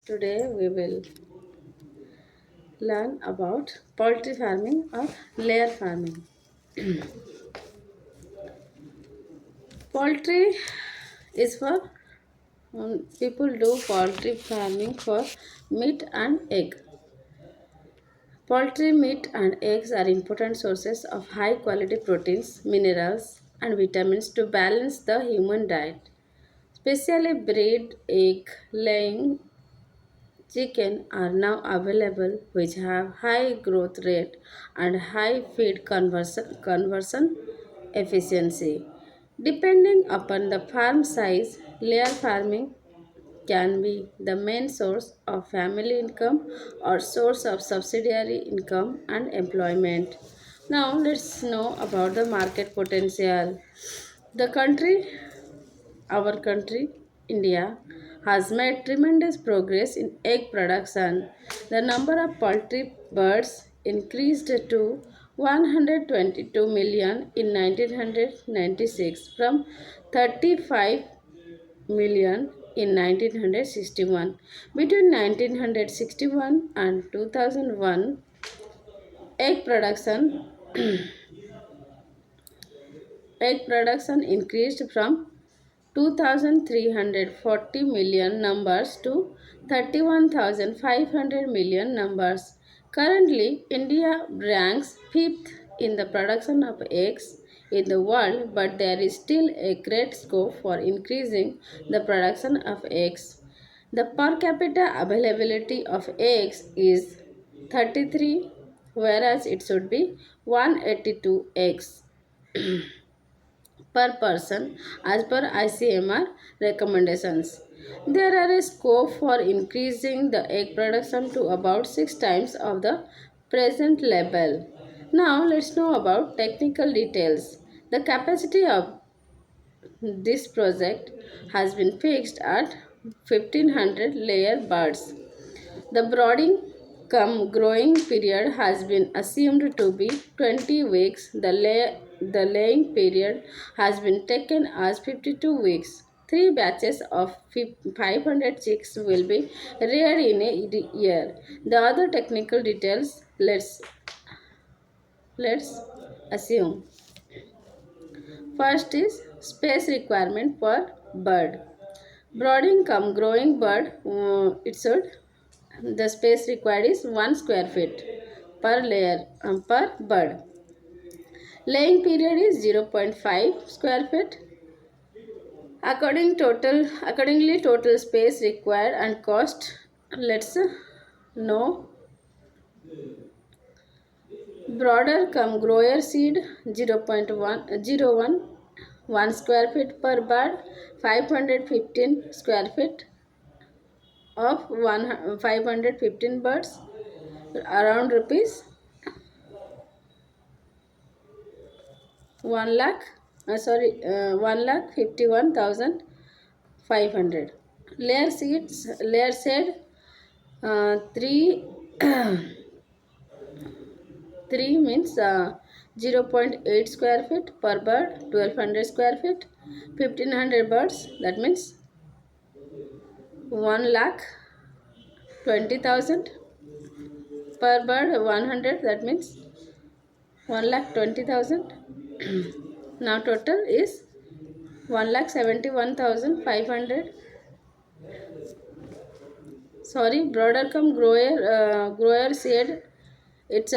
Today we will learn about poultry farming or layer farming. Poultry is for people do poultry farming for meat and egg. Poultry meat and eggs are important sources of high quality proteins, minerals, and vitamins to balance the human diet. Specially bred egg laying chicken are now available which have high growth rate and high feed conversion efficiency. Depending upon the farm size, layer farming can be the main source of family income or source of subsidiary income and employment. Now let's know about the market potential. The country our country, India, has made tremendous progress in egg production. The number of poultry birds increased to 122 million in 1996 from 35 million in 1961. Between 1961 and 2001, egg production egg production increased from 2,340 million numbers to 31,500 million numbers. Currently, India ranks fifth in the production of eggs in the world, but there is still a great scope for increasing the production of eggs. The per capita availability of eggs is 33, whereas it should be 182 eggs per person as per ICMR recommendations. There are a scope for increasing the egg production to about 6 times of the present level. Now let's know about technical details. The capacity of this project has been fixed at 1500 layer birds. The brooding cum growing period has been assumed to be 20 weeks. The laying period has been taken as 52 weeks. Three batches of 500 chicks will be reared in a year. The other technical details let's assume. First is space requirement per bird. Brooding cum growing bird, it should the space required is 1 square feet per layer per bird. Laying period is zero point 0.5 square feet. Accordingly, total space required and cost. Let's know. Broader cum grower seed 0.101 square feet per bird, 515 square feet of 515 birds, around rupees 1 lakh, 1,51,500. Layer said 3 3 means 0.8 square feet per bird, 1200 square feet, 1500 birds, that means 1 lakh 20,000 per bird, 100, that means 1,20,000. Now total is 1,71,500. Sorry, broader come grower said it's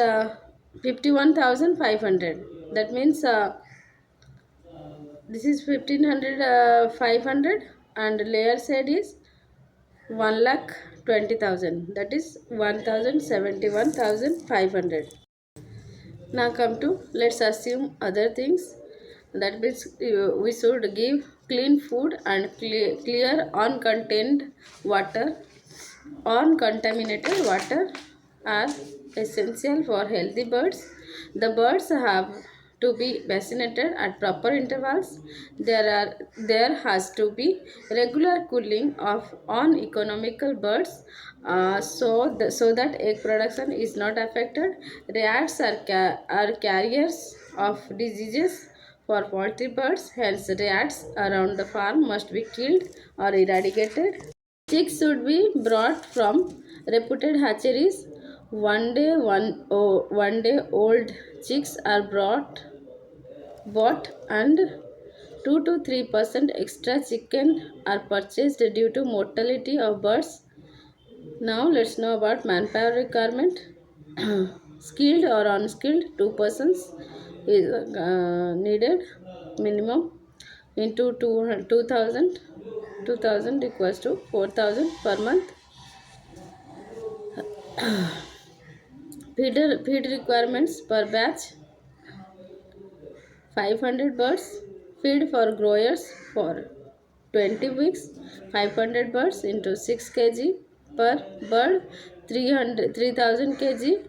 51,500. That means this is 1,500 500 and layer said is 1,20,000. That is 1,71,500. Now come to let's assume other things. That means we should give clean food and clear uncontaminated water. Uncontaminated water are essential for healthy birds. The birds have to be vaccinated at proper intervals. There has to be regular cooling of uneconomical birds so that egg production is not affected. Rats are carriers of diseases for poultry birds, hence rats around the farm must be killed or eradicated. Chicks should be brought from reputed hatcheries. One day old chicks are bought, and 2 to 3% extra chicken are purchased due to mortality of birds. Now let's know about manpower requirement. Skilled or unskilled, two persons is needed minimum into 2000 equals to 4000 per month. Feed requirements per batch 500 birds. Feed for growers for 20 weeks 500 birds into 6 kg per bird 3000 kg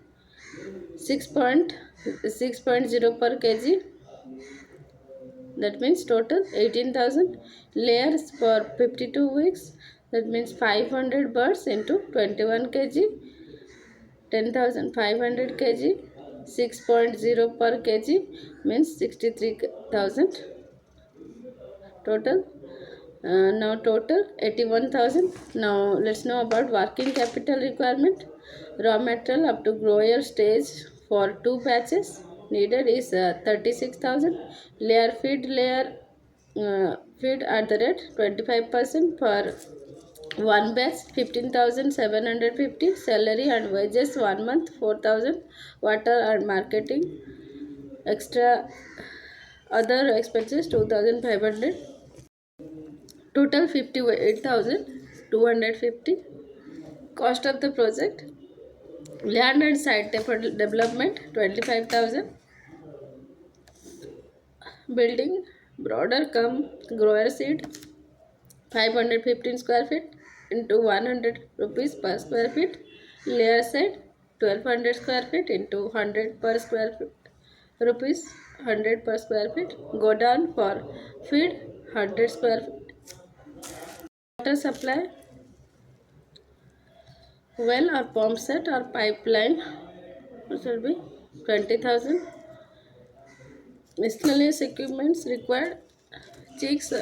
6.0 per kg, that means total 18,000. Layers for 52 weeks, that means 500 birds into 21 kg 10,500 kg 6.0 per kg means 63,000 total. Now total 81,000. Now let's know about working capital requirement. Raw material up to grower stage for two batches needed is 36,000. Feed at the rate 25% per one batch 15,750. Salary and wages 1 month 4,000. Water and marketing extra other expenses 2,500. Total 58,250. Cost of the project land and site development 25,000. Building broader come grower seed 515 square feet into 100 rupees per square feet. Layer side 1200 square feet into 100 per square feet rupees 100 per square feet. Go down for feed 100 square feet. Water supply well or pump set or pipeline should be 20,000. Miscellaneous equipments required chicks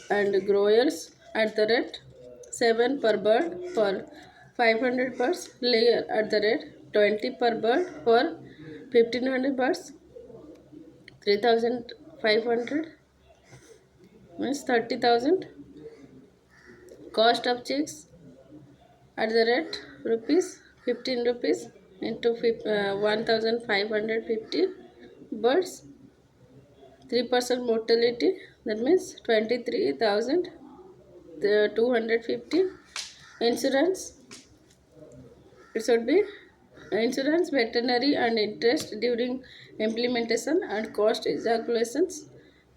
and growers at the rate 7 per bird for 500 birds. Layer at the rate 20 per bird for 1500 birds 3,500 means 30,000. Cost of chicks at the rate rupees 15 rupees into 1,550 birds 3% mortality, that means 23,250. Insurance, it should be insurance veterinary and interest during implementation and cost calculations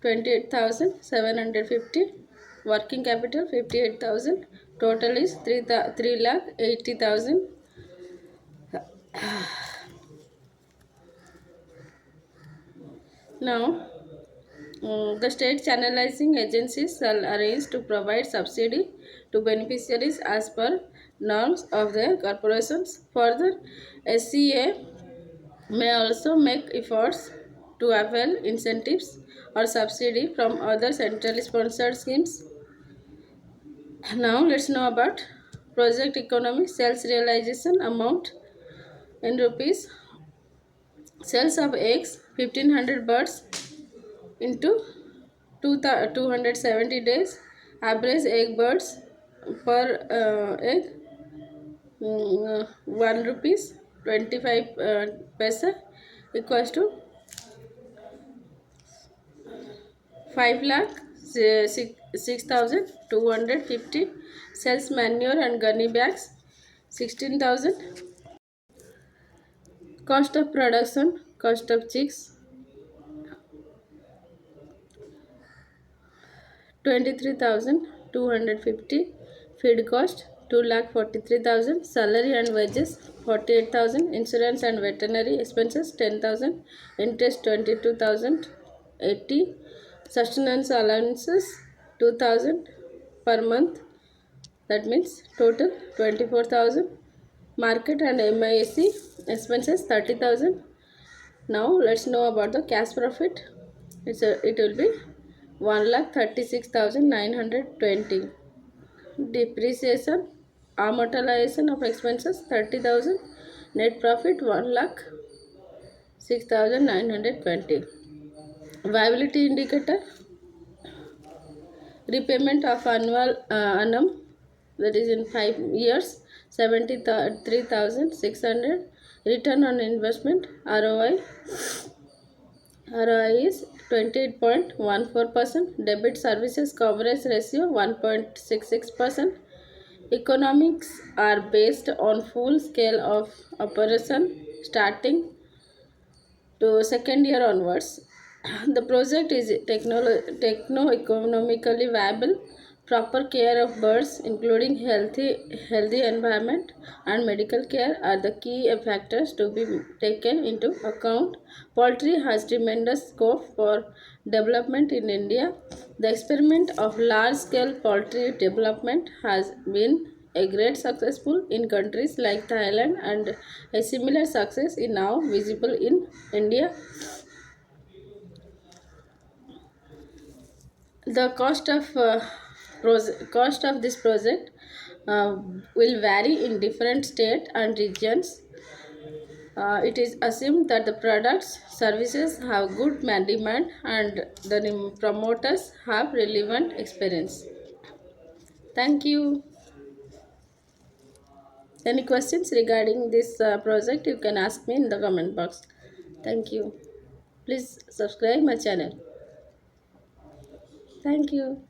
28,750. Working capital 58,000. Total is 3 lakh 80,000. Now the state channelizing agencies shall arrange to provide subsidy to beneficiaries as per norms of their corporations. Further, SCA may also make efforts to avail incentives or subsidy from other centrally sponsored schemes. Now let's know about project economic sales realization amount in rupees. Sales of eggs 1500 birds into 270 days. Average egg birds per egg 1 rupees 25 paisa equals to 5 lakh 6,250. Sells manure and gunny bags 16,000. Cost of production, cost of chicks 23,250. Feed cost 2,43,000. Salary and wages 48,000. Insurance and veterinary expenses 10,000. Interest 22,080. Sustenance allowances 2,000 per month, that means total 24,000. Market and MIC expenses 30,000. Now let's know about the cash profit. It will be 1,36,920. Depreciation amortization of expenses 30,000, net profit 1 lakh 6,920. Viability indicator, repayment of annual annum, that is in 5 years 73,600. Return on investment ROI is 28.14%. Debit services coverage ratio 1.66%. Economics are based on full scale of operation starting to second year onwards. The project is techno-economically viable. Proper care of birds, including healthy environment and medical care, are the key factors to be taken into account. Poultry has tremendous scope for development in India. The experiment of large-scale poultry development has been a great successful in countries like Thailand, and a similar success is now visible in India. The cost of this project uh, will vary in different states and regions. It is assumed that the products services have good demand and the promoters have relevant experience. Thank you. Any questions regarding this project, you can ask me in the comment box. Thank you. Please subscribe my channel. Thank you.